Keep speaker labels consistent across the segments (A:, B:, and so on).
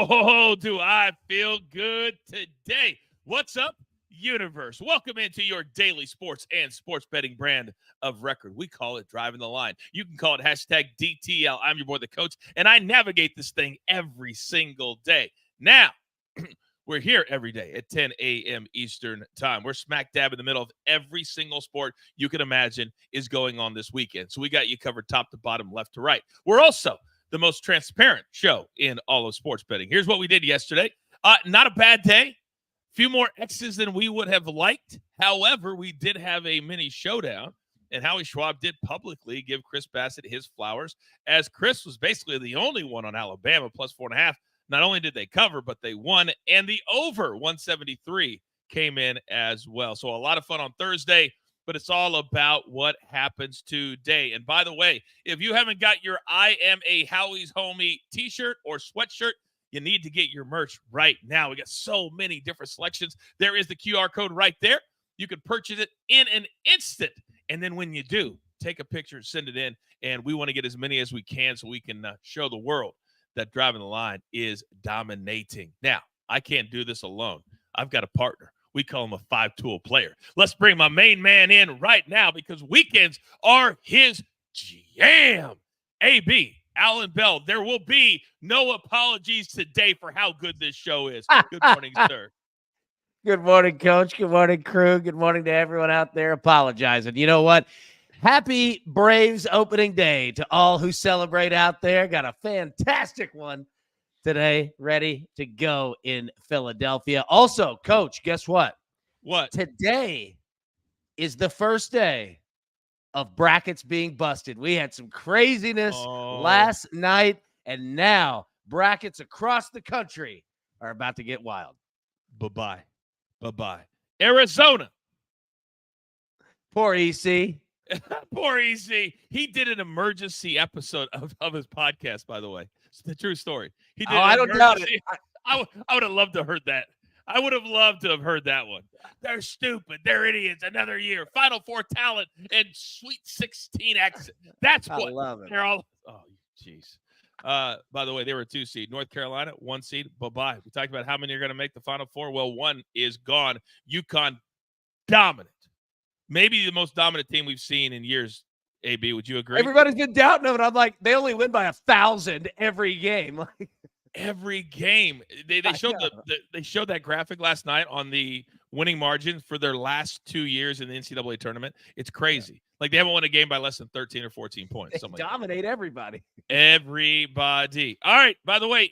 A: Oh, do I feel good today? What's up, universe? Welcome into your daily sports and sports betting brand of record. We call it Driving the Line. You can call it hashtag DTL. I'm your boy, the coach, and I navigate this thing every single day. Now, we're here every day at 10 a.m. Eastern time. We're smack dab in the middle of every single sport you can imagine is going on this weekend. So we got you covered top to bottom, left to right. We're also the most transparent show in all of sports betting. Here's what we did yesterday. Not a bad day. Few more X's than we would have liked. However, we did have a mini showdown, and Howie Schwab did publicly give Chris Bassett his flowers, as Chris was basically the only one on Alabama plus 4.5. Not only did they cover, but they won, and the over 173 came in as well. So a lot of fun on Thursday, but it's all about what happens today. And by the way, if you haven't got your I Am a Howie's Homie t-shirt or sweatshirt, you need to get your merch right now. We got so many different selections. There is the QR code right there. You can purchase it in an instant. And then when you do, take a picture, send it in, and we want to get as many as we can so we can show the world that Driving the Line is dominating. Now, I can't do this alone. I've got a partner. We call him a five-tool player. Let's bring my main man in right now because weekends are his jam. AB, Allan Bell, there will be no apologies today for how good this show is. Good morning, sir.
B: Good morning, Coach. Good morning, crew. Good morning to everyone out there apologizing. You know what? Happy Braves opening day to all who celebrate out there. Got a fantastic one today ready to go in Philadelphia. Also, Coach, guess what?
A: What?
B: Today is the first day of brackets being busted. We had some craziness last night, and now brackets across the country are about to get wild.
A: Bye-bye. Bye-bye. Arizona.
B: Poor EC.
A: Poor EC. He did an emergency episode of his podcast, by the way. It's the true story. He did
B: I don't doubt it.
A: I would have loved to have heard that. I would have loved to have heard that one. They're stupid. They're idiots. Another year. Final Four talent and Sweet 16 exit. That's what. I
B: love it.
A: They're all. Oh, jeez. By the way, they were a 2 seed. North Carolina, 1 seed. Bye-bye. We talked about how many are going to make the Final Four. Well, one is gone. UConn, dominant. Maybe the most dominant team we've seen in years. AB, would you agree?
B: Everybody's been doubting them, and I'm like, they only win by 1,000 every game.
A: Every game. They showed they showed that graphic last night on the winning margin for their last 2 years in the NCAA tournament. It's crazy. Yeah. Like they haven't won a game by less than 13 or 14 points.
B: They dominate everybody.
A: Everybody. All right. By the way,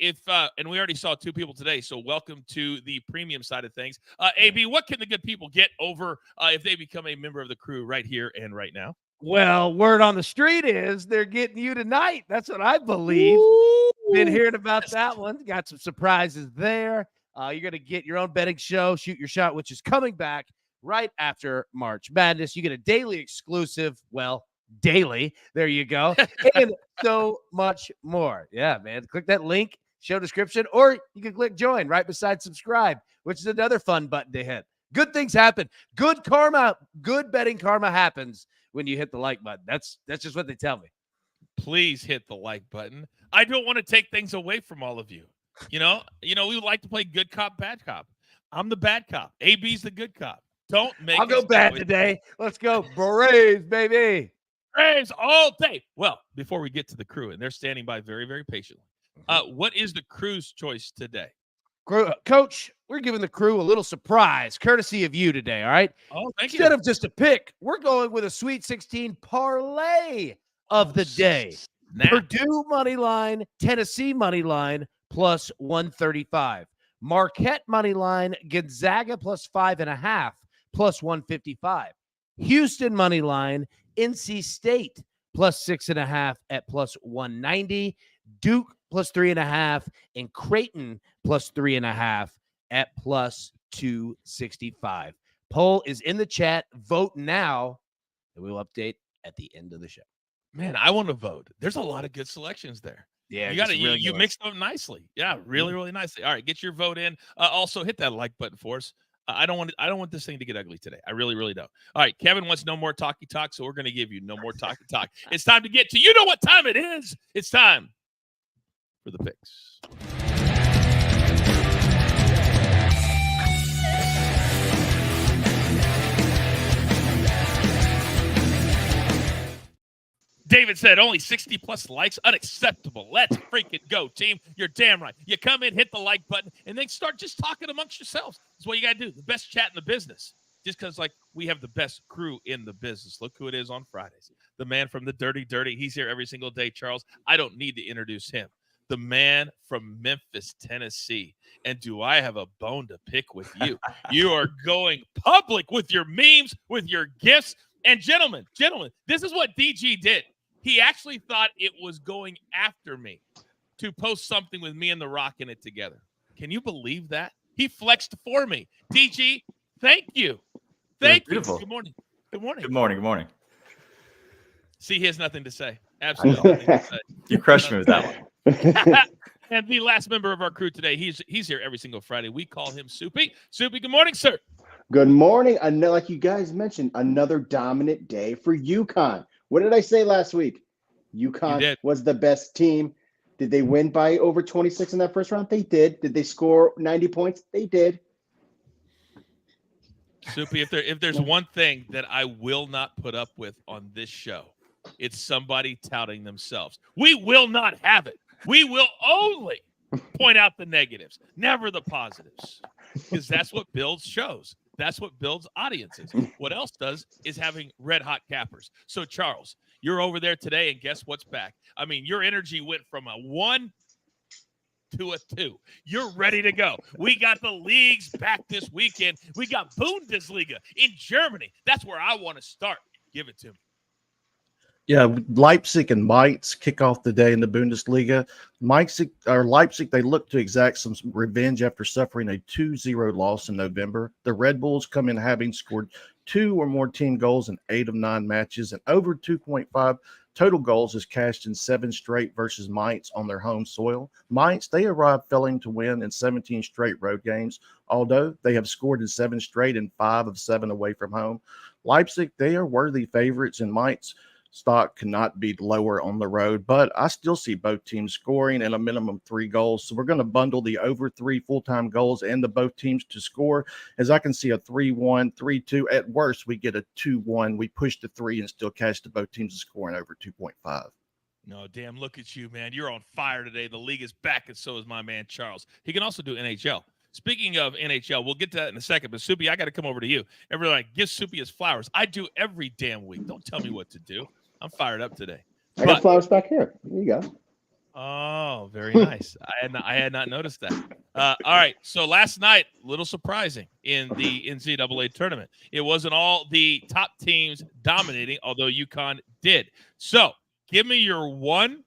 A: and we already saw 2 people today, so welcome to the premium side of things. AB, what can the good people get over if they become a member of the crew right here and right now?
B: Well, word on the street is they're getting you tonight. That's what I believe.
A: Ooh.
B: Been hearing about that one. Got some surprises there. You're going to get your own betting show, Shoot Your Shot, which is coming back right after March Madness. You get a daily exclusive. Well, daily. There you go. And so much more. Yeah, man. Click that link, show description, or you can click join right beside subscribe, which is another fun button to hit. Good things happen. Good karma, good betting karma happens when you hit the like button. That's just what they tell me.
A: Please hit the like button. I don't want to take things away from all of you. You know, we would like to play good cop, bad cop. I'm the bad cop. AB's the good cop. Don't make
B: I'll go bad today. Let's go. Braves, baby.
A: Braves all day. Well, before we get to the crew, and they're standing by very, very patiently. What is the crew's choice today?
B: Coach, we're giving the crew a little surprise, courtesy of you today, all right?
A: Oh, thank you.
B: Instead of just a pick, we're going with a Sweet 16 parlay of the day. Purdue money line, Tennessee money line, plus 135. Marquette money line, Gonzaga plus 5.5, plus 155. Houston money line, NC State plus 6.5 at plus 190. Duke plus 3.5, and Creighton plus 3.5 at plus 265. Poll is in the chat. Vote now, and we'll update at the end of the show.
A: Man, I want to vote. There's a lot of good selections there.
B: Yeah,
A: you mixed them nicely. Yeah, really, really nicely. All right, get your vote in. Also, hit that like button for us. I don't want this thing to get ugly today. I really, really don't. All right, Kevin wants no more talky talk, so we're going to give you no more talky talk. It's time to get to, you know what time it is. It's time for the picks. David said, only 60-plus likes? Unacceptable. Let's freaking go, team. You're damn right. You come in, hit the like button, and then start just talking amongst yourselves. That's what you got to do. The best chat in the business. Just because, we have the best crew in the business. Look who it is on Fridays. The man from the Dirty. He's here every single day, Charles. I don't need to introduce him. The man from Memphis, Tennessee. And do I have a bone to pick with you? You are going public with your memes, with your gifts. And gentlemen, this is what DG did. He actually thought it was going after me to post something with me and The Rock in it together. Can you believe that? He flexed for me. DG, thank you. Thank you. Good morning. Good morning.
C: Good morning. Good morning.
A: See, he has nothing to say. Absolutely nothing to say.
C: You crushed me with that one.
A: And the last member of our crew today, he's here every single Friday. We call him Soupy. Soupy, good morning, sir.
D: Good morning. Like you guys mentioned, another dominant day for UConn. What did I say last week? UConn was the best team. Did they win by over 26 in that first round? They did. Did they score 90 points? They did.
A: Soupy, if there's one thing that I will not put up with on this show, it's somebody touting themselves. We will not have it. We will only point out the negatives, never the positives, because that's what builds shows. That's what builds audiences. What else does is having red hot cappers. So, Charles, you're over there today, and guess what's back? I mean, your energy went from a 1 to a 2. You're ready to go. We got the leagues back this weekend. We got Bundesliga in Germany. That's where I want to start. Give it to me.
E: Yeah, Leipzig and Mainz kick off the day in the Bundesliga. Leipzig, they look to exact some revenge after suffering a 2-0 loss in November. The Red Bulls come in having scored 2 or more team goals in 8 of 9 matches, and over 2.5 total goals is cashed in 7 straight versus Mainz on their home soil. Mainz, they arrived failing to win in 17 straight road games, although they have scored in 7 straight and 5 of 7 away from home. Leipzig, they are worthy favorites, and Mainz stock cannot be lower on the road, but I still see both teams scoring and a minimum 3 goals. So we're going to bundle the over 3 full-time goals and the both teams to score, as I can see a 3-1, 3-2. At worst, we get a 2-1. We push to 3 and still catch the both teams to scoring over 2.5.
A: No, damn, look at you, man. You're on fire today. The league is back, and so is my man, Charles. He can also do NHL. Speaking of NHL, we'll get to that in a second, but Soupy, I got to come over to you. Everybody, give Soupy his flowers. I do every damn week. Don't tell me what to do. I'm fired up today.
D: I got flowers back here. There you go.
A: Oh, very nice. I had not noticed that. All right. So last night, a little surprising in the NCAA tournament. It wasn't all the top teams dominating, although UConn did. So give me your one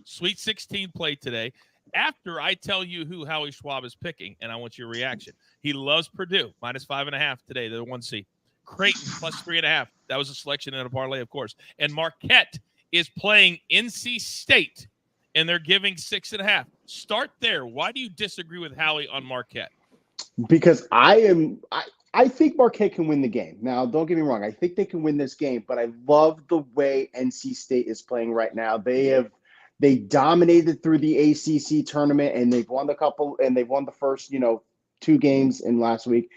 A: Sweet 16 play today after I tell you who Howie Schwab is picking, and I want your reaction. He loves Purdue, -5.5 today. They're 1 seed. Creighton +3.5. That was a selection in a parlay, of course. And Marquette is playing NC State, and they're giving 6.5. Start there. Why do you disagree with Howie on Marquette?
D: Because I think Marquette can win the game. Now, don't get me wrong. I think they can win this game, but I love the way NC State is playing right now. They dominated through the ACC tournament, and they've won the first 2 games in last week.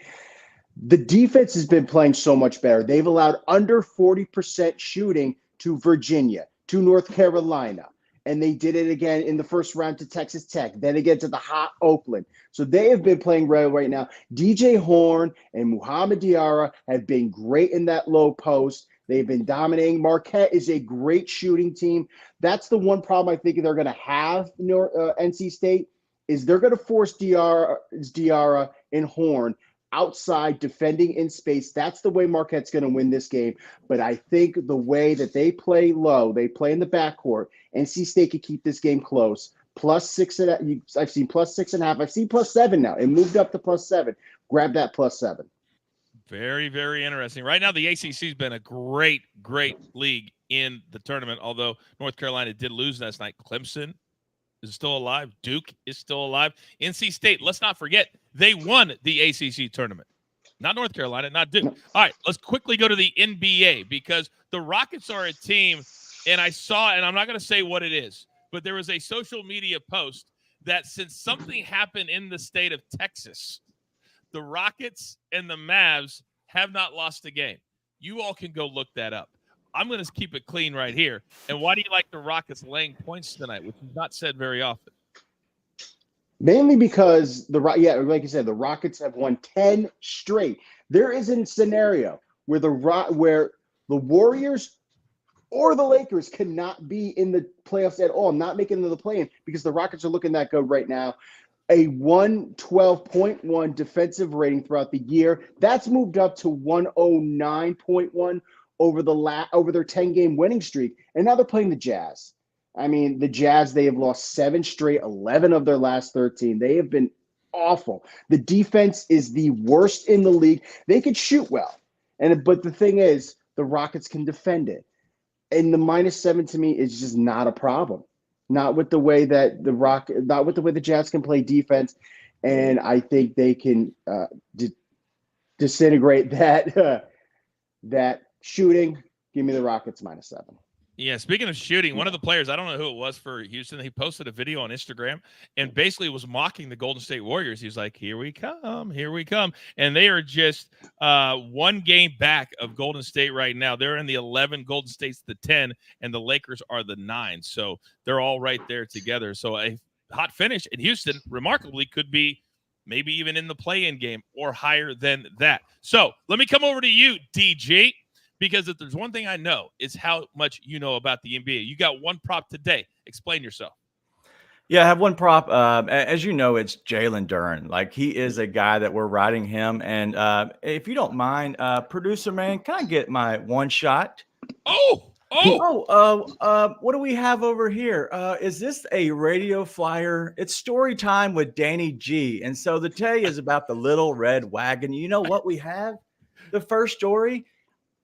D: The defense has been playing so much better. They've allowed under 40% shooting to Virginia, to North Carolina, and they did it again in the first round to Texas Tech, then again to the hot Oakland. So they have been playing well right now. DJ Horn and Muhammad Diarra have been great in that low post. They've been dominating. Marquette is a great shooting team. That's the one problem I think they're going to have, NC State, is they're going to force Diarra and Horn outside, defending in space. That's the way Marquette's going to win this game. But I think the way that they play low, they play in the backcourt, NC State could keep this game close. +6.5. I've seen +6.5. I've seen +7 now. It moved up to +7. Grab that +7.
A: Very, very interesting. Right now, the ACC has been a great, great league in the tournament, although North Carolina did lose last night. Clemson is still alive. Duke is still alive. NC State, let's not forget, they won the ACC tournament. Not North Carolina, not Duke. All right, let's quickly go to the NBA because the Rockets are a team, and I saw, and I'm not going to say what it is, but there was a social media post that since something happened in the state of Texas, the Rockets and the Mavs have not lost a game. You all can go look that up. I'm going to keep it clean right here. And why do you like the Rockets laying points tonight, which is not said very often?
D: Mainly because like you said, the Rockets have won 10 straight. There isn't a scenario where the Warriors or the Lakers cannot be in the playoffs at all, not making it to the play-in, because the Rockets are looking that good right now. A 112.1 defensive rating throughout the year. That's moved up to 109.1 over their 10-game winning streak. And now they're playing the Jazz. I mean, the Jazz, they have lost 7 straight, 11 of their last 13. They have been awful. The defense is the worst in the league. They could shoot well. But the thing is, the Rockets can defend it. And the -7 to me is just not a problem. Not with the way that not with the way the Jazz can play defense. And I think they can disintegrate that shooting. Give me the Rockets -7.
A: Yeah, speaking of shooting, one of the players, I don't know who it was for Houston, he posted a video on Instagram and basically was mocking the Golden State Warriors. He's like, here we come, here we come. And they are just 1 game back of Golden State right now. They're in the 11, Golden State's the 10, and the Lakers are the 9. So they're all right there together. So a hot finish in Houston, remarkably, could be maybe even in the play-in game or higher than that. So let me come over to you, DG. Because if there's one thing I know, it's how much you know about the NBA. You got one prop today. Explain yourself.
C: Yeah, I have one prop. As you know, it's Jalen Duren. Like, he is a guy that we're riding him. And if you don't mind, producer man, can I get my one shot? What do we have over here? Is this a radio flyer? It's story time with Danny G. And so the day is about the little red wagon. You know what we have? The first story.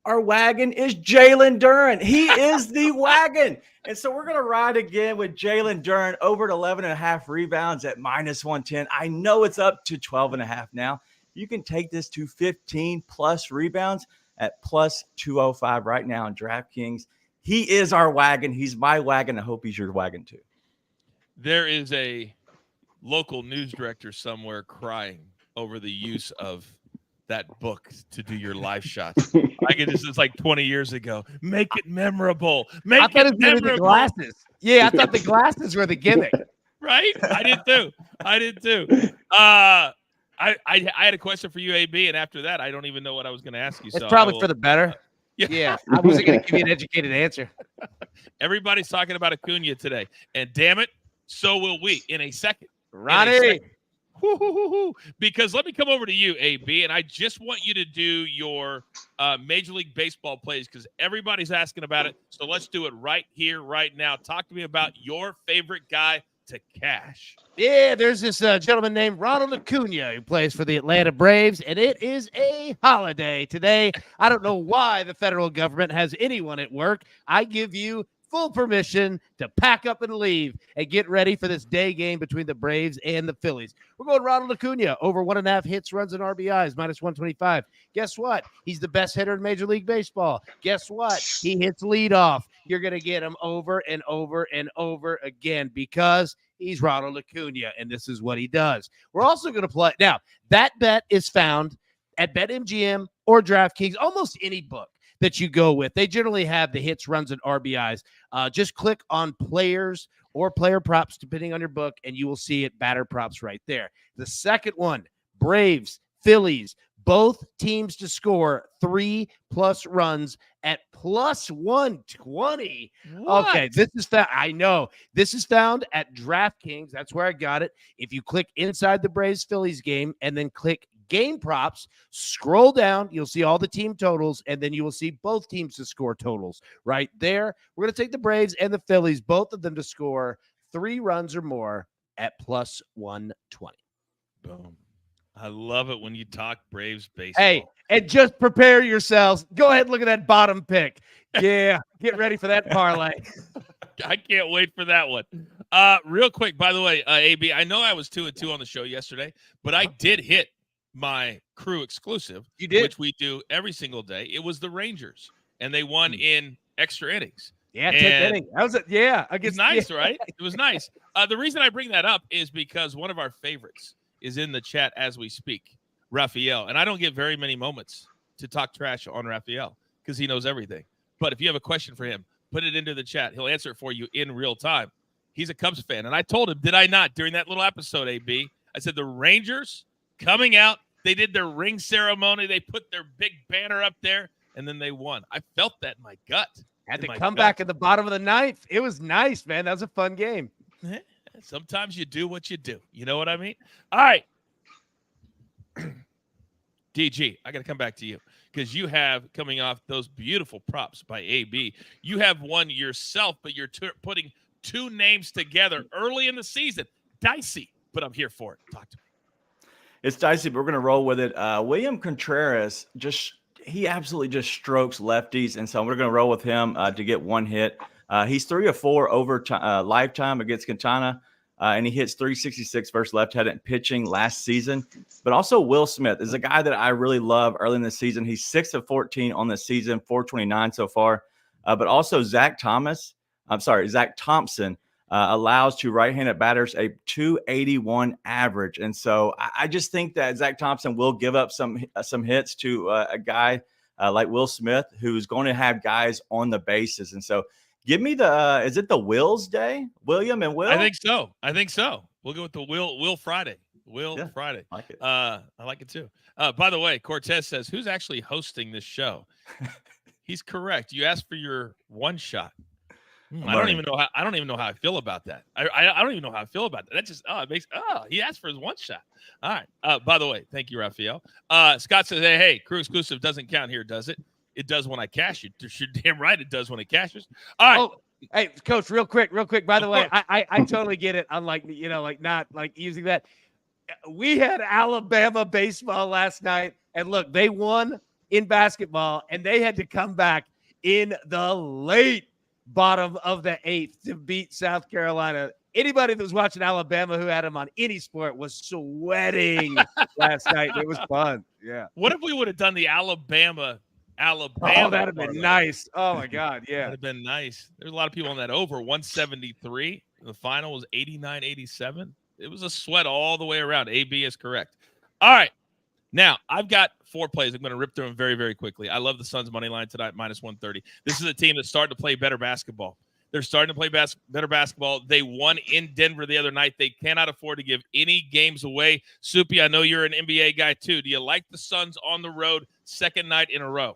C: Our wagon is Jalen Duren. He is the wagon. And so we're going to ride again with Jalen Duren over at 11.5 rebounds at -110. I know it's up to 12.5 now. You can take this to 15 plus rebounds at +205 right now in DraftKings. He is our wagon. He's my wagon. I hope he's your wagon too.
A: There is a local news director somewhere crying over the use of that book to do your live shots. This is like 20 years ago. Make it memorable. Make it memorable.
B: The glasses. Yeah, I thought the glasses were the gimmick.
A: Right? I did too. I had a question for you, AB, and after that, I don't even know what I was going to ask you.
B: It's probably for the better. Yeah, I wasn't going to give you an educated answer.
A: Everybody's talking about Acuna today, and damn it, so will we in a second.
B: Ronnie.
A: Because let me come over to you, AB, and I just want you to do your Major League Baseball plays because everybody's asking about it. So let's do it right here, right now. Talk to me about your favorite guy to cash.
B: Yeah, there's this gentleman named Ronald Acuna who plays for the Atlanta Braves, and it is a holiday today. I don't know why the federal government has anyone at work. I give you full permission to pack up and leave and get ready for this day game between the Braves and the Phillies. We're going Ronald Acuna over 1.5 hits, runs, and RBIs, -125. Guess what? He's the best hitter in Major League Baseball. Guess what? He hits leadoff. You're going to get him over and over and over again because he's Ronald Acuna, and this is what he does. We're also going to play. Now, that bet is found at BetMGM or DraftKings, almost any book that you go with. They generally have the hits, runs, and RBIs. Just click on players or player props, depending on your book, and you will see it, batter props right there. The second one, Braves, Phillies, both teams to score 3+ runs at +120.
A: What?
B: Okay, this is found. I know. This is found at DraftKings. That's where I got it. If you click inside the Braves-Phillies game and then click game props, scroll down, you'll see all the team totals, and then you will see both teams to score totals right there. We're going to take the Braves and the Phillies, both of them to score 3 runs or more at +120.
A: Boom. I love it when you talk Braves baseball.
B: Hey, and just prepare yourselves. Go ahead and look at that bottom pick. Yeah, get ready for that parlay.
A: I can't wait for that one. Real quick, by the way, AB, I know I was 2-2 on the show yesterday, but I did hit my crew exclusive.
B: You did?
A: Which we do every single day. It was the Rangers, and they won in extra innings.
B: Yeah, 10th inning. That was it. Yeah,
A: it was nice, right? It was nice. The reason I bring that up is because one of our favorites is in the chat as we speak, Raphael. And I don't get very many moments to talk trash on Raphael because he knows everything. But if you have a question for him, put it into the chat. He'll answer it for you in real time. He's a Cubs fan. And I told him, did I not, during that little episode, AB? I said, the Rangers coming out, they did their ring ceremony. They put their big banner up there, and then they won. I felt that in my gut.
B: Had to come back at the bottom of the ninth. It was nice, man. That was a fun game.
A: Sometimes you do what you do. You know what I mean? All right. DG, I got to come back to you because you have, coming off those beautiful props by AB, you have one yourself, but you're putting two names together early in the season. Dicey, but I'm here for it. Talk to me.
C: It's dicey, but we're going to roll with it. William Contreras, he absolutely just strokes lefties, and so we're going to roll with him to get one hit. He's 3 of 4 over lifetime against Quintana, and he hits 366 versus left-handed pitching last season. But also Will Smith is a guy that I really love early in the season. He's 6 of 14 on the season, 429 so far. But also Zach Thompson allows to right-handed batters a 281 average. And so I just think that Zach Thompson will give up some hits to a guy like Will Smith, who's going to have guys on the bases. And so give me is it the Wills Day? William and Will?
A: I think so. We'll go with the Will Friday. Friday.
C: I like it.
A: I like it too. By the way, Cortez says, who's actually hosting this show? He's correct. You asked for your one shot. I don't even know how I feel about that. I don't even know how I feel about that. That just he asked for his one shot. All right. By the way, thank you, Raphael. Scott says, hey, crew exclusive doesn't count here, does it? It does when I cash it. You're damn right it does when it cashes. All right.
B: Oh, hey, Coach, real quick. By the way, I totally get it. Unlike, not like using that. We had Alabama baseball last night, and look, they won in basketball, and they had to come back in the late bottom of the 8th to beat South Carolina. Anybody that was watching Alabama who had them on any sport was sweating last night. It was fun. Yeah.
A: What if we would have done the Alabama?
B: Oh, that'd have been nice. Oh my God. Yeah.
A: That'd have been nice. There's a lot of people on that over 173. The final was 89-87. It was a sweat all the way around. AB is correct. All right. Now, I've got 4 plays. I'm going to rip through them very, very quickly. I love the Suns' money line tonight, -130. This is a team that's starting to play better basketball. They're starting to play better basketball. They won in Denver the other night. They cannot afford to give any games away. Soupy, I know you're an NBA guy too. Do you like the Suns on the road second night in a row?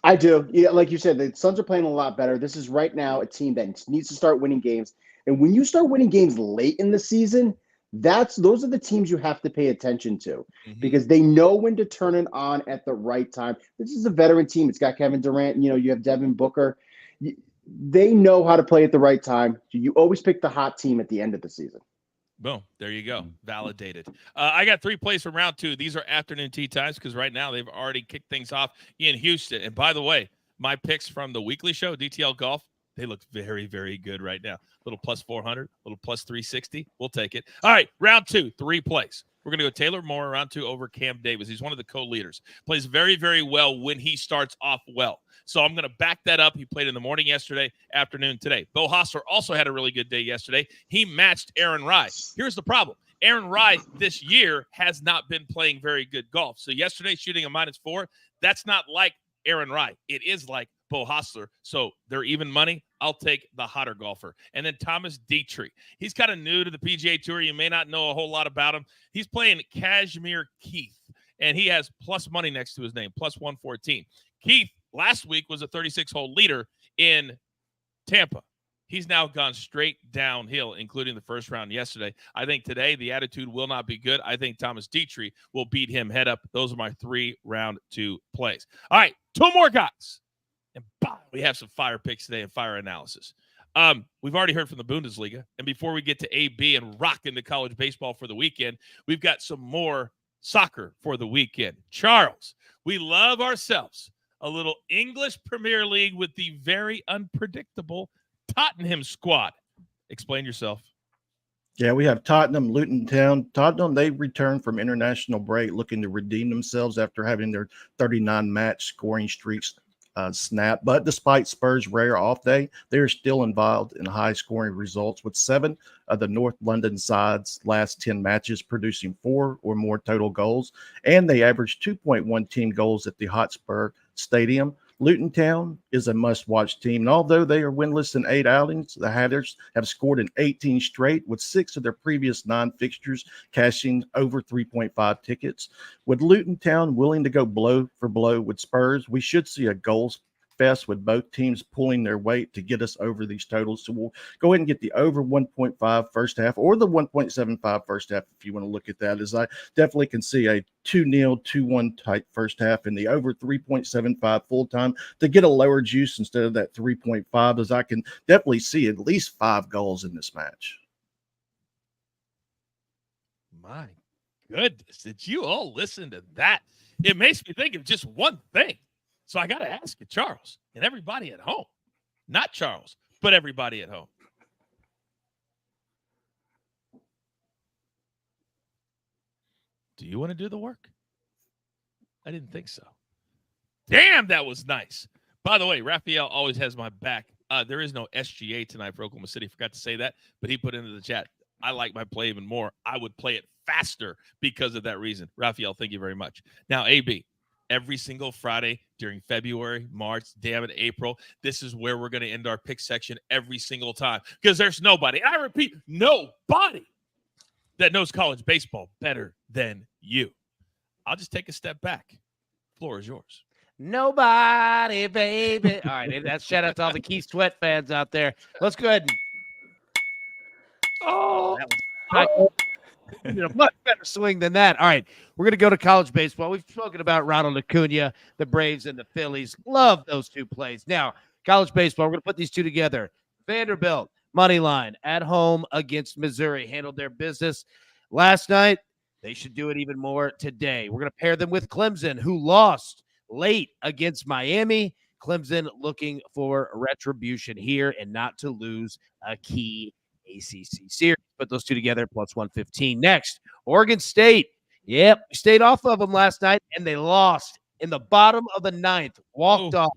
D: I do. Yeah, like you said, the Suns are playing a lot better. This is right now a team that needs to start winning games. And when you start winning games late in the season, those are the teams you have to pay attention to because they know when to turn it on at the right time. This is a veteran team. It's got Kevin Durant. You have Devin Booker. They know how to play at the right time. You always pick the hot team at the end of the season.
A: Boom. There you go. Validated. I got 3 plays from round 2. These are afternoon tea times because right now they've already kicked things off in Houston. And by the way, my picks from the weekly show, DTL Golf, they look very, very good right now. Little plus 400, little plus 360. We'll take it. All right, round 2, 3 plays. We're going to go Taylor Moore round 2 over Cam Davis. He's one of the co-leaders. Plays very, very well when he starts off well. So I'm going to back that up. He played in the morning yesterday, afternoon today. Bo Hostler also had a really good day yesterday. He matched Aaron Rai. Here's the problem. Aaron Rai this year has not been playing very good golf. So yesterday shooting a -4, that's not like Aaron Rai. It is like Bo Hostler. So they're even money. I'll take the hotter golfer. And then Thomas Dietrich. He's kind of new to the PGA Tour. You may not know a whole lot about him. He's playing Kashmir Keith, and he has plus money next to his name, plus 114. Keith last week was a 36-hole leader in Tampa. He's now gone straight downhill, including the first round yesterday. I think today the attitude will not be good. I think Thomas Dietrich will beat him head up. Those are my 3 round 2 plays. All right, 2 more guys. And we have some fire picks today and fire analysis. We've already heard from the Bundesliga. And before we get to AB and rock into college baseball for the weekend, we've got some more soccer for the weekend. Charles, we love ourselves a little English Premier League with the very unpredictable Tottenham squad. Explain yourself.
E: Yeah, we have Tottenham, Luton Town. Tottenham, they returned from international break looking to redeem themselves after having their 39-match scoring streaks snap. But despite Spurs' rare off day, they are still involved in high-scoring results, with 7 of the North London side's last 10 matches producing 4 or more total goals, and they averaged 2.1 team goals at the Hotspur Stadium. Luton Town is a must-watch team, and although they are winless in 8 outings, the Hatters have scored in 18 straight, with 6 of their previous 9 fixtures cashing over 3.5 tickets. With Luton Town willing to go blow for blow with Spurs, we should see a goals fest with both teams pulling their weight to get us over these totals. So we'll go ahead and get the over 1.5 first half, or the 1.75 first half if you want to look at that, as I definitely can see a 2-0, 2-1 type first half, and the over 3.75 full time to get a lower juice instead of that 3.5, as I can definitely see at least 5 goals in this match.
A: My goodness, did you all listen to that? It makes me think of just one thing. So I got to ask you, Charles, and everybody at home, not Charles, but everybody at home. Do you want to do the work? I didn't think so. Damn, that was nice. By the way, Raphael always has my back. There is no SGA tonight for Oklahoma City. Forgot to say that, but he put into the chat, I like my play even more. I would play it faster because of that reason. Raphael, thank you very much. Now, AB, every single Friday during February, March, damn it, April, this is where we're going to end our pick section every single time, because there's nobody, I repeat, nobody that knows college baseball better than you. I'll just take a step back. Floor is yours.
B: Nobody, baby. All right, that's shout out to all the Keith Sweat fans out there. Let's go ahead and that was a much better swing than that. All right, we're going to go to college baseball. We've spoken about Ronald Acuna, the Braves, and the Phillies. Love those two plays. Now, college baseball, we're going to put these two together. Vanderbilt, money line, at home against Missouri. Handled their business last night. They should do it even more today. We're going to pair them with Clemson, who lost late against Miami. Clemson looking for retribution here and not to lose a key ACC series. Put those two together, plus 115. Next, Oregon State. Yep, we stayed off of them last night, and they lost in the bottom of the ninth. Walked off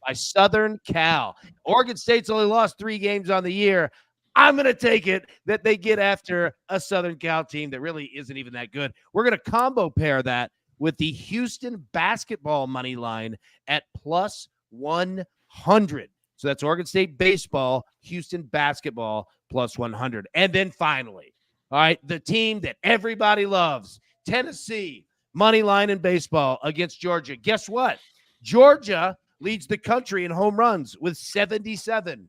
B: by Southern Cal. Oregon State's only lost 3 games on the year. I'm going to take it that they get after a Southern Cal team that really isn't even that good. We're going to combo pair that with the Houston basketball money line at plus 100. So that's Oregon State baseball, Houston basketball, plus 100. And then finally, all right, the team that everybody loves, Tennessee, money line in baseball against Georgia. Guess what? Georgia leads the country in home runs with 77.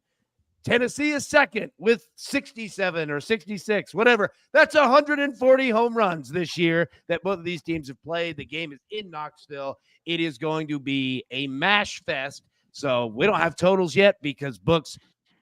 B: Tennessee is second with 67 or 66, whatever. That's 140 home runs this year that both of these teams have played. The game is in Knoxville. It is going to be a mash fest. So we don't have totals yet because books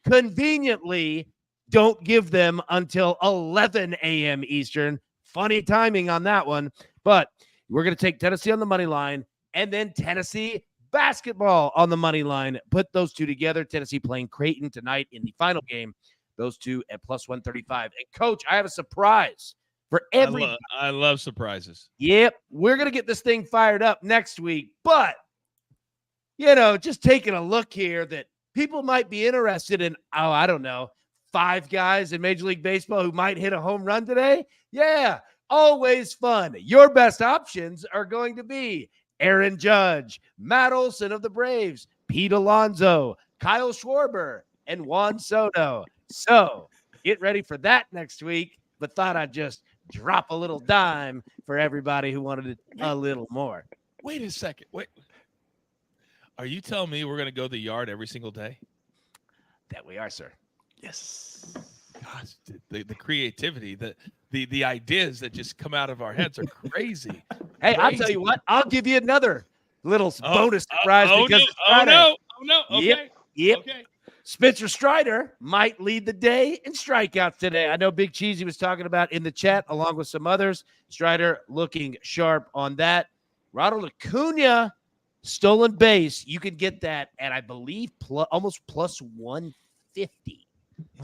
B: conveniently don't give them until 11 a.m. Eastern. Funny timing on that one. But we're going to take Tennessee on the money line and then Tennessee basketball on the money line. Put those two together. Tennessee playing Creighton tonight in the final game. Those two at plus 135. And, Coach, I have a surprise for everybody.
A: I love surprises.
B: Yep. We're going to get this thing fired up next week. But, you know, just taking a look here that people might be interested in, I don't know, 5 guys in Major League Baseball who might hit a home run today. Yeah, always fun. Your best options are going to be Aaron Judge, Matt Olson of the Braves, Pete Alonso, Kyle Schwarber, and Juan Soto. So get ready for that next week, but thought I'd just drop a little dime for everybody who wanted a little more.
A: Wait a second. Wait. Are you telling me we're going to go to the yard every single day?
B: That we are, sir.
C: Yes.
A: Gosh, the creativity, the ideas that just come out of our heads are crazy.
B: Hey, I'll tell you what. I'll give you another little bonus surprise because
A: no. Okay.
B: Yep.
A: Okay.
B: Spencer Strider might lead the day in strikeouts today. I know Big Cheesy was talking about in the chat along with some others. Strider looking sharp on that. Ronald Acuna, stolen base. You can get that at, I believe, almost plus 150.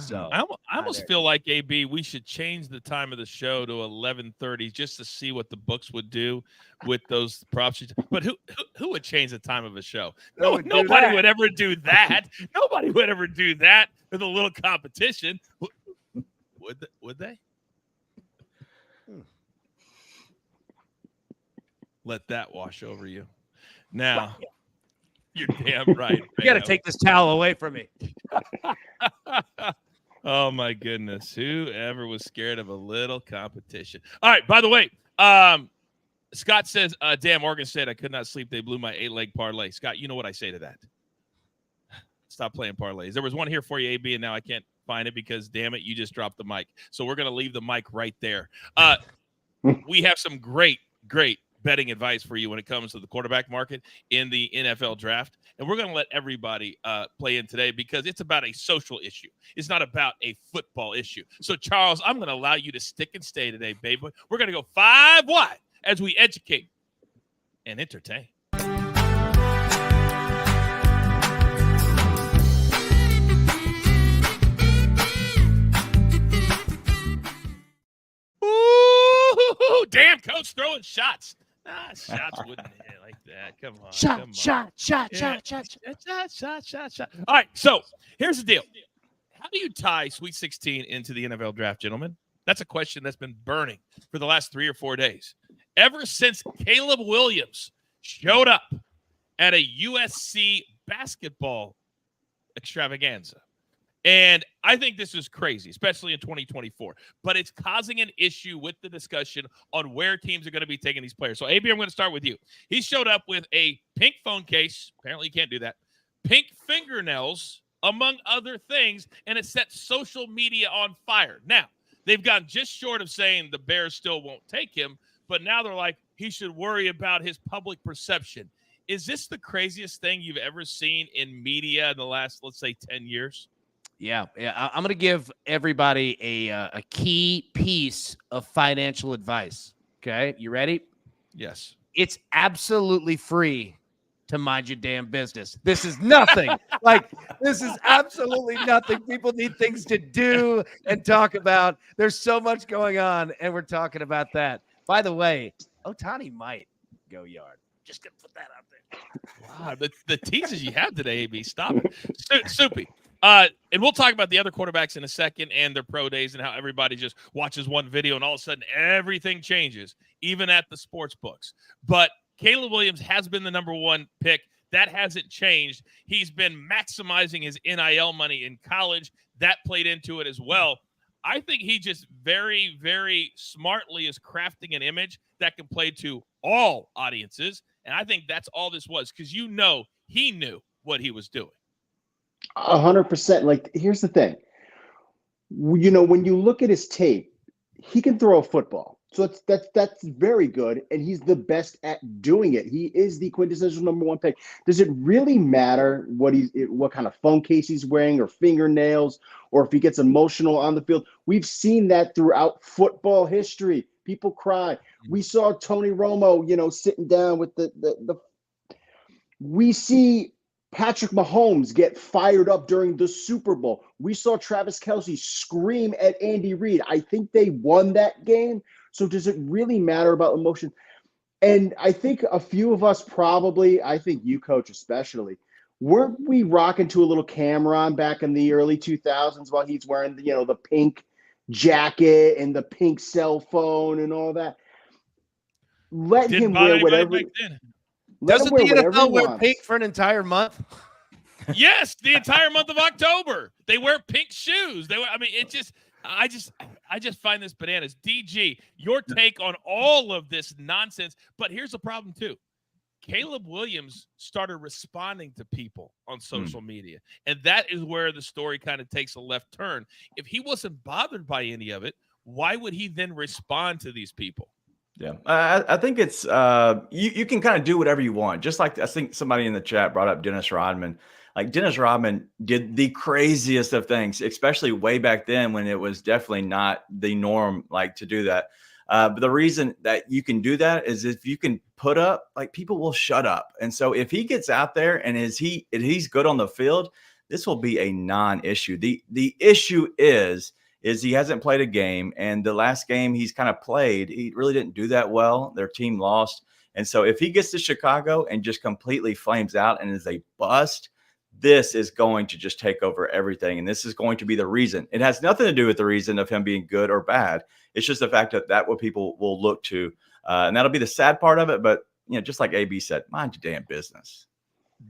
B: So
A: I almost feel like, AB, we should change the time of the show to 11:30 just to see what the books would do with those props. But who would change the time of a show? Nobody would ever do that. Nobody would ever do that with a little competition. Would they? Let that wash over you. Now, You're damn right.
B: You got to take this towel away from me.
A: Oh my goodness. Whoever was scared of a little competition. All right. By the way, Scott says, damn, Oregon State, I could not sleep. They blew my 8-leg parlay. Scott, you know what I say to that? Stop playing parlays. There was one here for you, AB, and now I can't find it because, damn it, you just dropped the mic. So we're going to leave the mic right there. We have some great betting advice for you when it comes to the quarterback market in the NFL draft. And we're going to let everybody play in today because it's about a social issue. It's not about a football issue. So, Charles, I'm going to allow you to stick and stay today, baby. We're going to go 5 wide as we educate and entertain. Ooh, damn, coach throwing shots. Shots wouldn't hit like that. Come on.
B: Shot.
A: All right, so here's the deal. How do you tie Sweet 16 into the NFL draft, gentlemen? That's a question that's been burning for the last 3 or 4 days. Ever since Caleb Williams showed up at a USC basketball extravaganza. And I think this is crazy, especially in 2024. But it's causing an issue with the discussion on where teams are going to be taking these players. So, AB, I'm going to start with you. He showed up with a pink phone case. Apparently, you can't do that. Pink fingernails, among other things, and it set social media on fire. Now, they've gone just short of saying the Bears still won't take him, but now they're like, he should worry about his public perception. Is this the craziest thing you've ever seen in media in the last, let's say, 10 years?
B: Yeah. I'm going to give everybody a key piece of financial advice. Okay, you ready?
A: Yes.
B: It's absolutely free to mind your damn business. This is nothing. This is absolutely nothing. People need things to do and talk about. There's so much going on, and we're talking about that. By the way, Ohtani might go yard. Just going to put that out there.
A: Wow, the teases you have today, AB. Stop it. Soupy. And we'll talk about the other quarterbacks in a second and their pro days and how everybody just watches one video and all of a sudden everything changes, even at the sports books. But Caleb Williams has been the number 1 pick. That hasn't changed. He's been maximizing his NIL money in college. That played into it as well. I think he just very, very smartly is crafting an image that can play to all audiences. And I think that's all this was because he knew what he was doing.
D: 100%. Like, here's the thing. When you look at his tape, he can throw a football. So that's very good, and he's the best at doing it. He is the quintessential number 1 pick. Does it really matter what kind of phone case he's wearing or fingernails, or if he gets emotional on the field? We've seen that throughout football history. People cry. We saw Tony Romo, sitting down with the. We see Patrick Mahomes get fired up during the Super Bowl. We saw Travis Kelce scream at Andy Reid. I think they won that game. So does it really matter about emotion? And I think a few of us probably, I think you, Coach, especially, weren't we rocking to a little Cameron back in the early 2000s while he's wearing the pink jacket and the pink cell phone and all that? Let him wear whatever.
B: Doesn't the NFL wear pink for an entire month?
A: Yes, the entire month of October. They wear pink shoes. I just find this bananas. DG, your take on all of this nonsense. But here's the problem, too. Caleb Williams started responding to people on social media. And that is where the story kind of takes a left turn. If he wasn't bothered by any of it, why would he then respond to these people?
C: Yeah, I think it's you can kind of do whatever you want. Just like I think somebody in the chat brought up Dennis Rodman. Like Dennis Rodman did the craziest of things, especially way back then when it was definitely not the norm, like to do that. But the reason that you can do that is if you can put up, like people will shut up. And so if he gets out there and he's good on the field, this will be a non-issue. The issue is he hasn't played a game, and the last game he's kind of played, he really didn't do that well. Their team lost. And so if he gets to Chicago and just completely flames out and is a bust, this is going to just take over everything. And this is going to be the reason. It has nothing to do with the reason of him being good or bad. It's just the fact that what people will look to. And that'll be the sad part of it. But, just like AB said, mind your damn business.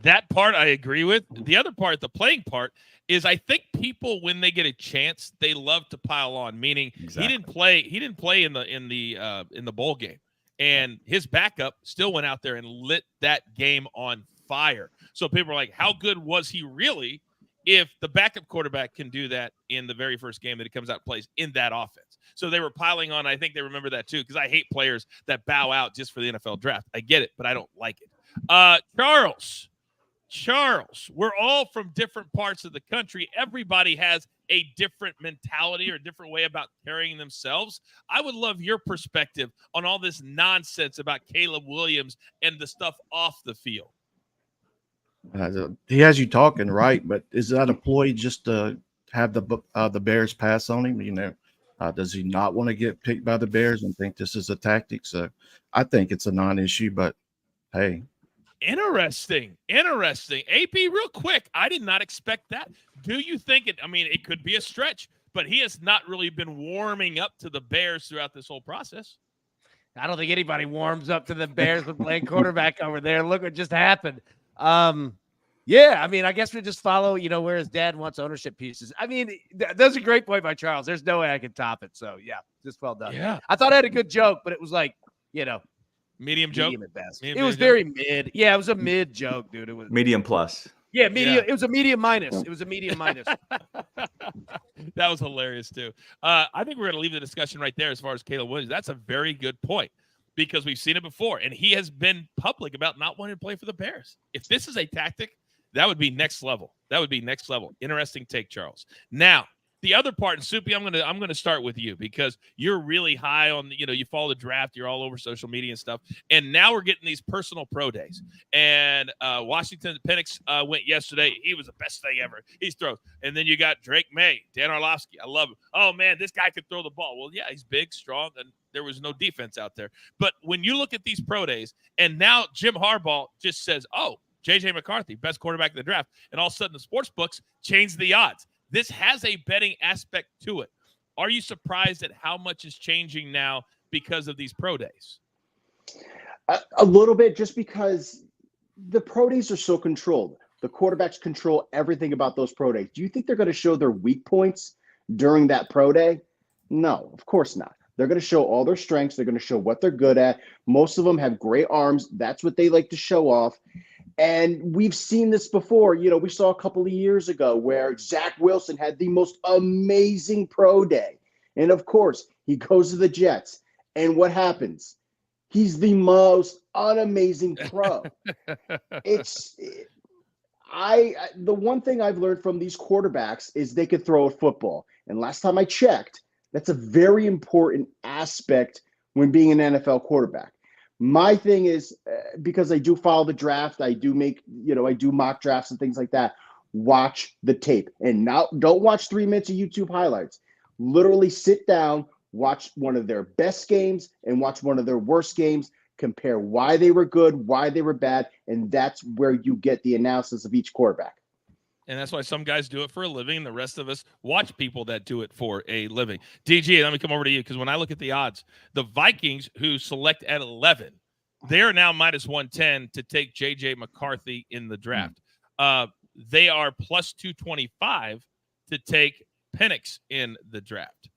A: That part I agree with. The other part, the playing part, is I think people, when they get a chance, they love to pile on. Meaning
C: Exactly.
A: he didn't play in the bowl game, and his backup still went out there and lit that game on fire. So people are like, how good was he really? If the backup quarterback can do that in the very first game that he comes out and plays in that offense. So they were piling on. I think they remember that too, because I hate players that bow out just for the NFL draft. I get it, but I don't like it. Charles, we're all from different parts of the country. Everybody has a different mentality or a different way about carrying themselves. I would love your perspective on all this nonsense about Caleb Williams and the stuff off the field.
E: He has you talking, right? But is that a ploy just to have the Bears pass on him? Does he not want to get picked by the Bears and think this is a tactic? So I think it's a non-issue, but hey.
A: Interesting. AP, real quick, I did not expect that. Do you think it? I mean, it could be a stretch, but he has not really been warming up to the Bears throughout this whole process.
B: I don't think anybody warms up to the Bears with playing quarterback over there. Look what just happened. Yeah, I mean, I guess we just follow, where his dad wants ownership pieces. I mean, that's a great point by Charles. There's no way I can top it. So, yeah, just well done.
A: Yeah.
B: I thought I had a good joke, but it was like,
A: medium joke
B: at best. It was very mid. Yeah, it was a mid joke, dude. It was
C: medium plus.
B: Yeah, medium. Yeah. It was a medium minus.
A: That was hilarious too. I think we're going to leave the discussion right there as far as Caleb Williams. That's a very good point, because we've seen it before, and he has been public about not wanting to play for the Bears. If this is a tactic, that would be next level. Interesting take, Charles. Now, the other part, and Soupy, I'm gonna start with you, because you're really high on you follow the draft, you're all over social media and stuff, and now we're getting these personal pro days. And Washington Penix went yesterday. He was the best thing ever. He's throws, and then you got Drake May, Dan Orlovsky. I love him. Oh man, this guy could throw the ball. Well, yeah, he's big, strong, and there was no defense out there. But when you look at these pro days, and now Jim Harbaugh just says, "Oh, J.J. McCarthy, best quarterback in the draft," and all of a sudden the sports books change the odds. This has a betting aspect to it. Are you surprised at how much is changing now because of these pro days?
D: A little bit, just because the pro days are so controlled. The quarterbacks control everything about those pro days. Do you think they're going to show their weak points during that pro day? No, of course not. They're going to show all their strengths. They're going to show what they're good at. Most of them have great arms. That's what they like to show off. And we've seen this before. We saw a couple of years ago where Zach Wilson had the most amazing pro day. And of course, he goes to the Jets. And what happens? He's the most unamazing pro. The one thing I've learned from these quarterbacks is they could throw a football. And last time I checked, that's a very important aspect when being an NFL quarterback. My thing is, because I do follow the draft, I do I do mock drafts and things like that. Watch the tape, and now don't watch 3 minutes of YouTube highlights. Literally sit down, watch one of their best games and watch one of their worst games. Compare why they were good, why they were bad, and that's where you get the analysis of each quarterback.
A: And that's why some guys do it for a living, and the rest of us watch people that do it for a living. DG, let me come over to you, because when I look at the odds, the Vikings, who select at 11, they're now minus 110 to take J.J. McCarthy in the draft. They are plus 225 to take Penix in the draft.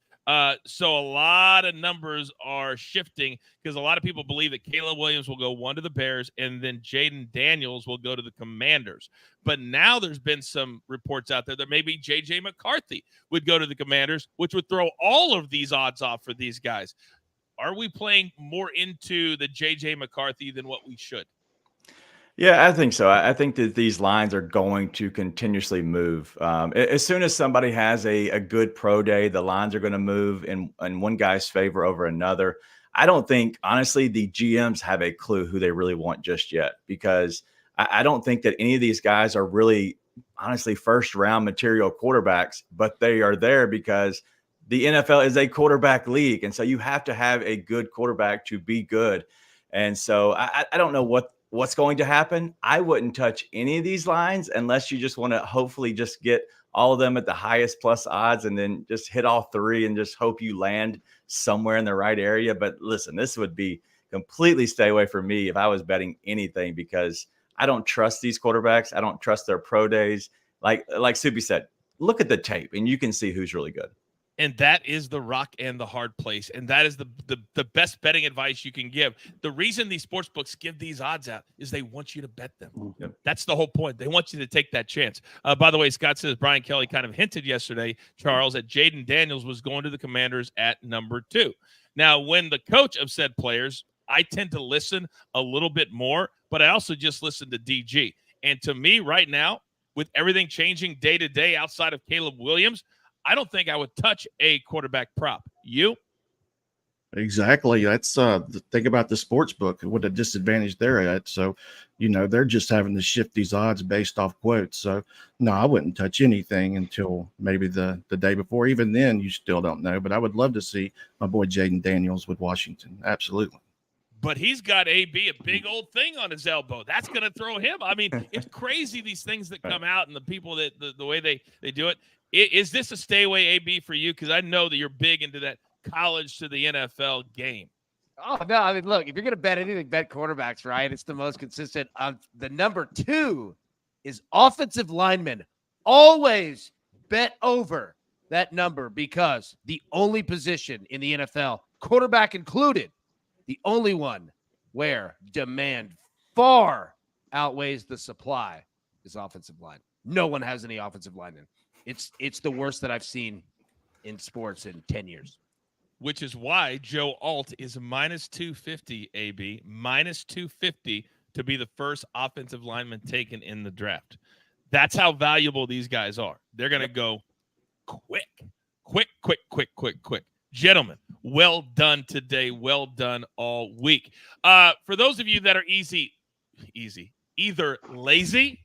A: So a lot of numbers are shifting, because a lot of people believe that Caleb Williams will go 1 to the Bears, and then Jaden Daniels will go to the Commanders. But now there's been some reports out there that maybe J.J. McCarthy would go to the Commanders, which would throw all of these odds off for these guys. Are we playing more into the J.J. McCarthy than what we should?
C: Yeah, I think so. I think that these lines are going to continuously move. As soon as somebody has a good pro day, the lines are going to move in one guy's favor over another. I don't think, honestly, the GMs have a clue who they really want just yet, because I don't think that any of these guys are really, honestly, first-round material quarterbacks, but they are there because the NFL is a quarterback league, and so you have to have a good quarterback to be good. And so I don't know what's going to happen. I wouldn't touch any of these lines unless you just want to hopefully just get all of them at the highest plus odds and then just hit all 3 and just hope you land somewhere in the right area. But listen, this would be completely stay away from me if I was betting anything, because I don't trust these quarterbacks. I don't trust their pro days. Like Soupy said, look at the tape and you can see who's really good.
A: And that is the rock and the hard place. And that is the best betting advice you can give. The reason these sports books give these odds out is they want you to bet them.
C: Yep.
A: That's the whole point. They want you to take that chance. By the way, Scott says Brian Kelly kind of hinted yesterday, Charles, that Jaden Daniels was going to the Commanders at number 2. Now, when the coach of said players, I tend to listen a little bit more, but I also just listen to DG. And to me right now, with everything changing day to day outside of Caleb Williams, I don't think I would touch a quarterback prop. You?
E: Exactly. That's the thing about the sports book, what a disadvantage they're at. So, they're just having to shift these odds based off quotes. So, no, I wouldn't touch anything until maybe the day before. Even then, you still don't know. But I would love to see my boy Jaden Daniels with Washington. Absolutely.
A: But he's got a big old thing on his elbow. That's going to throw him. I mean, it's crazy, these things that come out and the people that the way they do it. Is this a stay away, AB, for you? Because I know that you're big into that college to the NFL game.
B: Oh, no. I mean, look, if you're going to bet anything, bet quarterbacks, right? It's the most consistent. The number 2 is offensive linemen. Always bet over that number because the only position in the NFL, quarterback included, the only one where demand far outweighs the supply is offensive line. No one has any offensive linemen. It's the worst that I've seen in sports in 10 years.
A: Which is why Joe Alt is minus 250, AB, minus 250 to be the first offensive lineman taken in the draft. That's how valuable these guys are. They're going to go quick. Gentlemen, well done today. Well done all week. For those of you that are either lazy,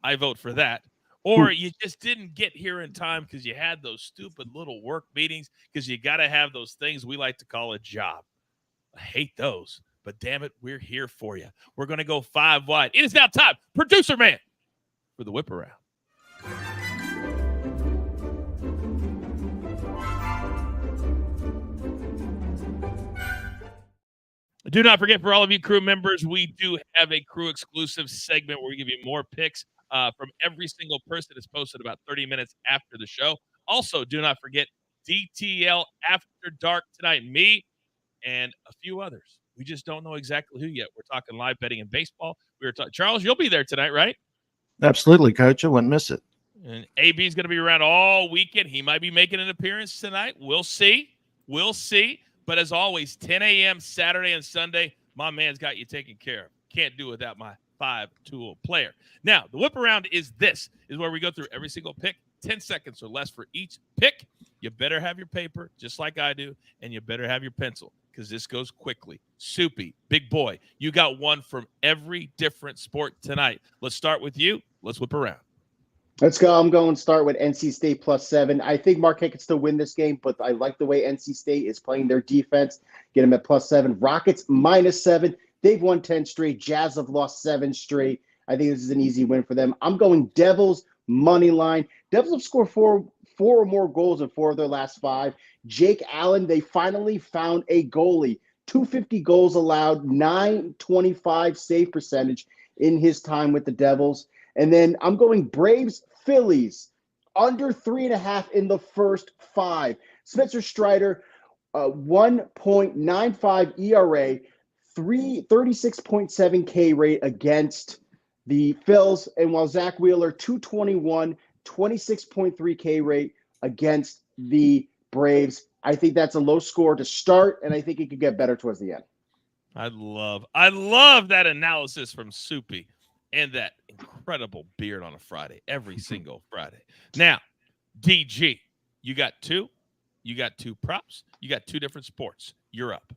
A: I vote for that, or you just didn't get here in time because you had those stupid little work meetings because you got to have those things we like to call a job. I hate those, but damn it, we're here for you. We're going to go 5 wide. It is now time, producer man, for the whip around. Do not forget, for all of you crew members, we do have a crew exclusive segment where we give you more picks from every single person that's posted about 30 minutes after the show. Also, do not forget DTL After Dark tonight. Me and a few others. We just don't know exactly who yet. We're talking live betting in baseball. We were talking. Charles, you'll be there tonight, right?
E: Absolutely, Coach. I wouldn't miss it.
A: And AB is going to be around all weekend. He might be making an appearance tonight. We'll see. But as always, 10 a.m. Saturday and Sunday, my man's got you taken care of. Can't do it without my 5-tool player. Now, the whip around is where we go through every single pick, 10 seconds or less for each pick. You better have your paper, just like I do, and you better have your pencil because this goes quickly. Soupy, big boy, you got one from every different sport tonight. Let's start with you. Let's whip around.
D: Let's go. I'm going to start with NC State +7. I think Marquette can still win this game, but I like the way NC State is playing their defense. Get them at +7. Rockets -7. They've won 10 straight. Jazz have lost 7 straight. I think this is an easy win for them. I'm going Devils money line. Devils have scored four or more goals in 4 of their last 5. Jake Allen, they finally found a goalie. 250 goals allowed, 925 save percentage in his time with the Devils. And then I'm going Braves, Phillies, under 3.5 in the first 5. Spencer Strider, 1.95 ERA, 36.7 K rate against the Phils. And while Zach Wheeler, 221, 26.3 K rate against the Braves. I think that's a low score to start, and I think it could get better towards the end.
A: I love that analysis from Soupy. And that incredible beard on a Friday, every single Friday. Now, DG, you got 2 props. You got 2 different sports. You're up.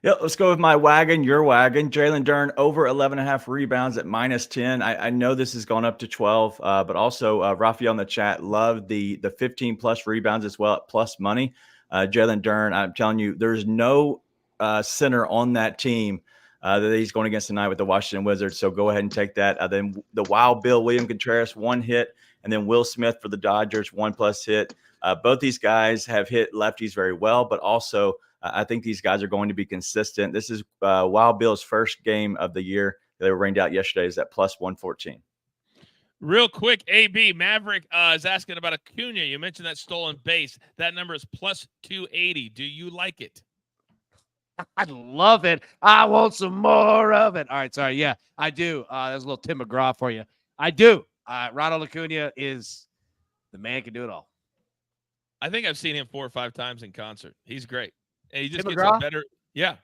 C: Yeah, let's go with my wagon, your wagon. Jalen Dern over 11.5 rebounds at -10. I know this has gone up to 12, but also Raphael in the chat loved the 15+ rebounds as well at plus money. Jalen Dern, I'm telling you, there's no center on that team that he's going against tonight with the Washington Wizards. So go ahead and take that. Then the Wild Bill, William Contreras, 1 hit, and then Will Smith for the Dodgers, 1+ hit. Both these guys have hit lefties very well, but also I think these guys are going to be consistent. This is Wild Bill's first game of the year They were rained out yesterday. Is at plus 114.
A: Real quick, AB Maverick is asking about Acuna. You mentioned that stolen base. That number is plus 280. Do you like it?
B: I love it. I want some more of it. All right, sorry. Yeah, I do. There's a little Tim McGraw for you. I do. Ronald Acuna is the man can do it all.
A: I think I've seen him 4 or 5 times in concert. He's great. And he just
B: Tim
A: gets
B: McGraw?
A: in better. Yeah.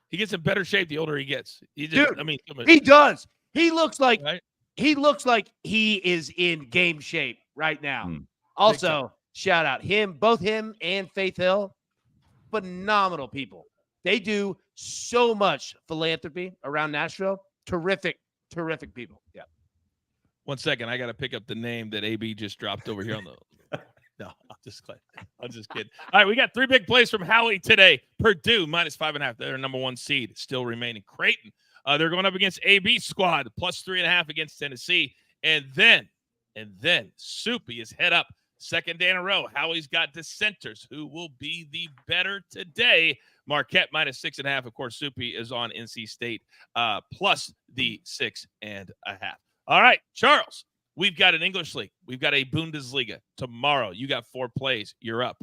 A: He gets in better shape the older he gets. He just,
B: Dude,
A: I mean,
B: he does. He looks like
A: right?
B: he looks like he is in game shape right now.
C: Hmm.
B: Also, shout out both him and Faith Hill, phenomenal people. They do so much philanthropy around Nashville. Terrific, terrific people. Yeah.
A: 1 second. I got to pick up the name that AB just dropped over here on the. No, I'm just kidding. All right, we got 3 big plays from Howie today. Purdue minus 5.5. They're number 1 seed, still remaining. Creighton, they're going up against AB squad, plus 3.5 against Tennessee. And then Soupy is head up. Second day in a row. Howie's got dissenters. Who will be the better today? Marquette minus 6.5. Of course, Soupy is on NC State plus the 6.5. All right, Charles. We've got an English league. We've got a Bundesliga tomorrow. You got 4 plays. You're up.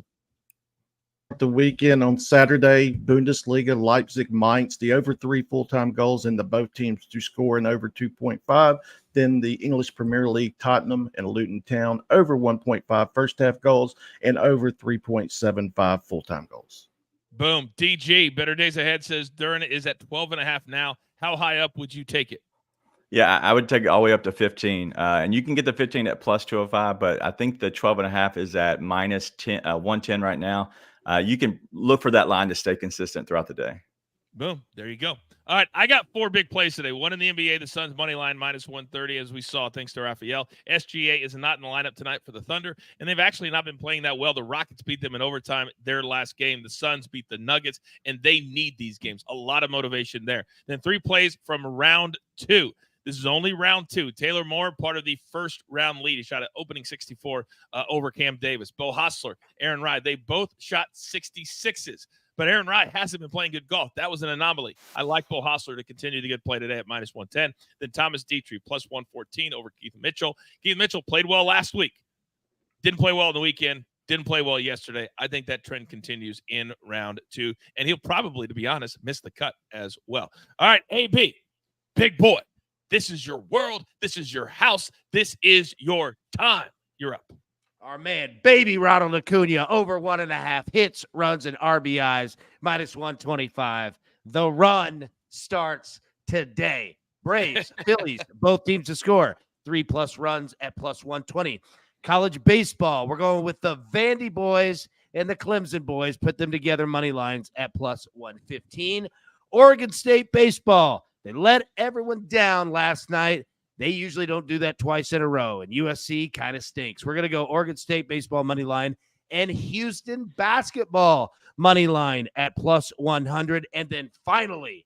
E: The weekend on Saturday, Bundesliga, Leipzig, Mainz, the over 3 full-time goals in the both teams to score in over 2.5. Then the English Premier League, Tottenham and Luton Town, over 1.5 first-half goals and over 3.75 full-time goals.
A: Boom. DG, Better Days Ahead says Duran is at 12.5 now. How high up would you take it?
C: Yeah, I would take it all the way up to 15. And you can get the 15 at plus 205, but I think the 12.5 is at minus 110 right now. You can look for that line to stay consistent throughout the day.
A: Boom. There you go. All right. I got 4 big plays today. One in the NBA, the Suns money line minus 130, as we saw, thanks to Raphael. SGA is not in the lineup tonight for the Thunder, and they've actually not been playing that well. The Rockets beat them in overtime their last game. The Suns beat the Nuggets, and they need these games. A lot of motivation there. Then 3 plays from round 2. This is only round 2. Taylor Moore, part of the first round lead. He shot at opening 64 over Cam Davis. Bo Hostler, Aaron Rye, they both shot 66s. But Aaron Rye hasn't been playing good golf. That was an anomaly. I like Bo Hostler to continue to get play today at minus 110. Then Thomas Dietrich, plus 114 over Keith Mitchell. Keith Mitchell played well last week. Didn't play well on the weekend. Didn't play well yesterday. I think that trend continues in round 2. And he'll probably, to be honest, miss the cut as well. All right, AB, big boy. This is your world. This is your house. This is your time. You're up.
B: Our man, baby Ronald Acuna, over 1.5 hits, runs, and RBIs, minus 125. The run starts today. Braves, Phillies, both teams to score 3+ runs at plus 120. College baseball, we're going with the Vandy boys and the Clemson boys. Put them together, money lines at plus 115. Oregon State baseball. They let everyone down last night. They usually don't do that twice in a row, and USC kind of stinks. We're going to go Oregon State baseball money line and Houston basketball money line at plus 100. And then finally,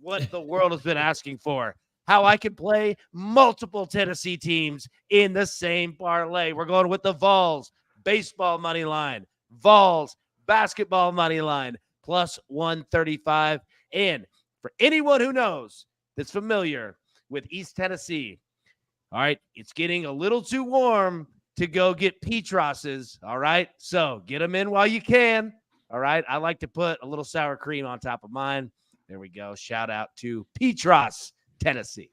B: what the world has been asking for, how I can play multiple Tennessee teams in the same parlay. We're going with the Vols baseball money line, Vols basketball money line, plus 135. And for anyone who knows, that's familiar with East Tennessee, all right, it's getting a little too warm to go get Petros's, all right? So get them in while you can, all right? I like to put a little sour cream on top of mine. There we go. Shout out to Petros, Tennessee.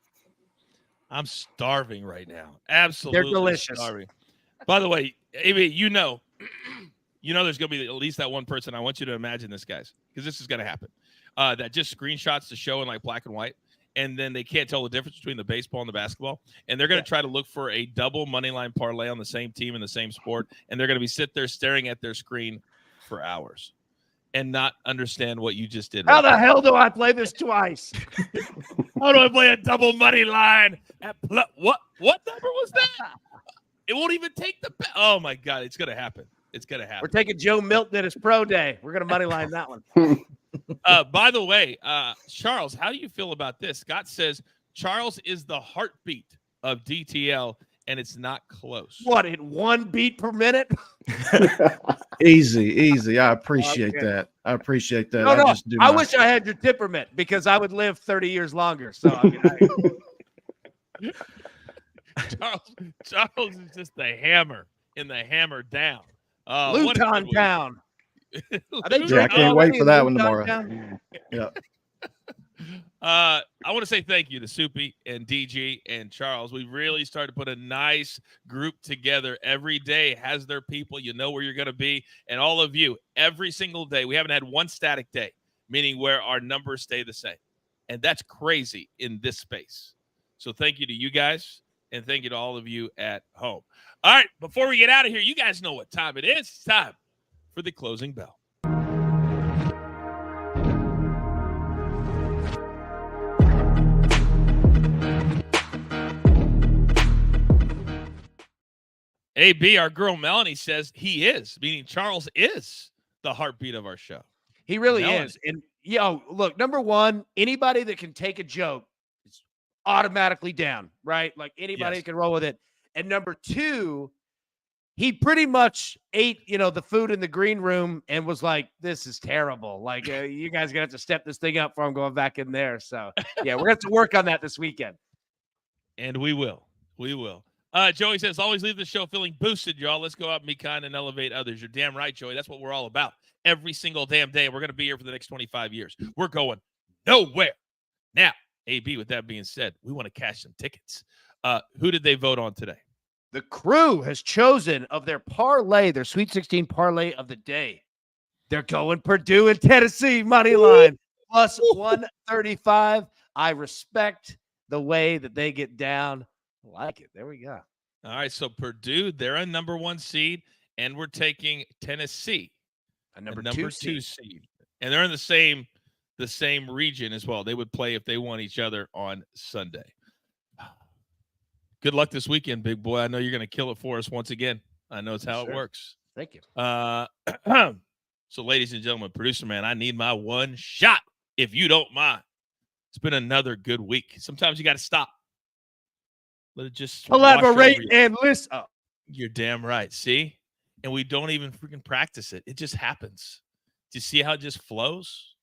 A: I'm starving right now. Absolutely.
B: They're delicious.
A: Starving. By the way, AB, you know there's going to be at least that one person. I want you to imagine this, guys, because this is going to happen. That just screenshots the show in like black and white, and then they can't tell the difference between the baseball and the basketball, and they're going to try to look for a double money line parlay on the same team in the same sport, and they're going to be sit there staring at their screen for hours and not understand what you just did.
B: How the hell do I play this twice?
A: How do I play a double money line? What number was that? It won't even take the – oh, my God. It's going to happen. It's going to happen.
B: We're taking Joe Milton at his pro day. We're going to money line that one.
A: By the way, Charles, how do you feel about this? Scott says Charles is the heartbeat of DTL, and it's not close.
B: What, in 1 beat per minute?
E: Easy. I appreciate that. I
B: No.
E: just do
B: I
E: not.
B: wish I had your temperament because I would live 30 years longer. So I mean,
A: Charles is just the hammer in the hammer down. What a good
B: Luton
A: week.
B: Town. Are they
E: Yeah, I
B: drinking
E: can't wait
B: already
E: for
B: in
E: that one
B: Luton
E: tomorrow.
B: Town?
E: Yeah.
A: I want to say thank you to Soupy and DG and Charles. We really started to put a nice group together. Every day has their people. You know where you're going to be. And all of you, every single day, we haven't had one static day, meaning where our numbers stay the same. And that's crazy in this space. So thank you to you guys, and thank you to all of you at home. All right, before we get out of here, you guys know what time it is. It's time for the closing bell. AB, our girl Melanie says he is, meaning Charles is the heartbeat of our show.
B: He really
A: Melanie.
B: is. And, look, number one, anybody that can take a joke is automatically down, right? Like anybody can roll with it. And number two, he pretty much ate, the food in the green room and was like, this is terrible. Like, you guys are going to have to step this thing up before I'm going back in there. So, yeah, we're going to have to work on that this weekend.
A: And we will. We will. Joey says, always leave the show feeling boosted, y'all. Let's go out and be kind and elevate others. You're damn right, Joey. That's what we're all about. Every single damn day. We're going to be here for the next 25 years. We're going nowhere. Now, AB, with that being said, we want to cash some tickets. Who did they vote on today?
B: The crew has chosen of their parlay, their Sweet 16 parlay of the day. They're going Purdue and Tennessee money line plus 135. I respect the way that they get down. I like it. There we go.
A: All right, so Purdue, they're a number 1 seed, and we're taking Tennessee,
B: a number
A: 2 seed. And they're in the same region as well. They would play if they won each other on Sunday. Good luck this weekend, big boy. I know you're going to kill it for us once again. I know it's how it works.
B: Thank you.
A: So, ladies and gentlemen, producer man, I need my one shot, if you don't mind. It's been another good week. Sometimes you got to stop. Let it just
B: elaborate and listen. Oh.
A: You're damn right. See? And we don't even freaking practice it. It just happens. Do you see how it just flows?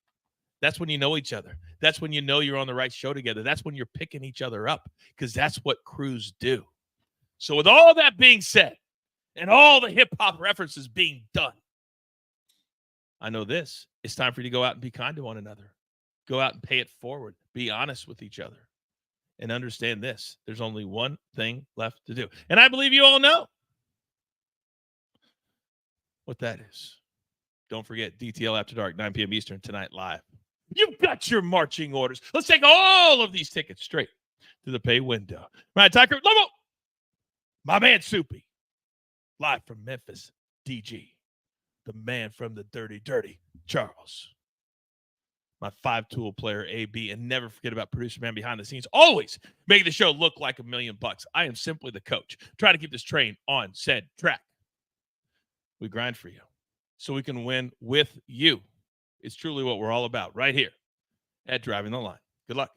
A: That's when you know each other. That's when you know you're on the right show together. That's when you're picking each other up, because that's what crews do. So with all that being said and all the hip-hop references being done, I know this. It's time for you to go out and be kind to one another. Go out and pay it forward. Be honest with each other. And understand this. There's only one thing left to do. And I believe you all know what that is. Don't forget, DTL After Dark, 9 p.m. Eastern, tonight live. You've got your marching orders. Let's take all of these tickets straight to the pay window. Right, Tucker, Lobo. My man, Soupy. Live from Memphis, DG. The man from the dirty, Charles. My 5-tool player, AB. And never forget about producer man behind the scenes. Always making the show look like $1 million. I am simply the coach. Try to keep this train on said track. We grind for you so we can win with you. It's truly what we're all about right here at Driving the Line. Good luck.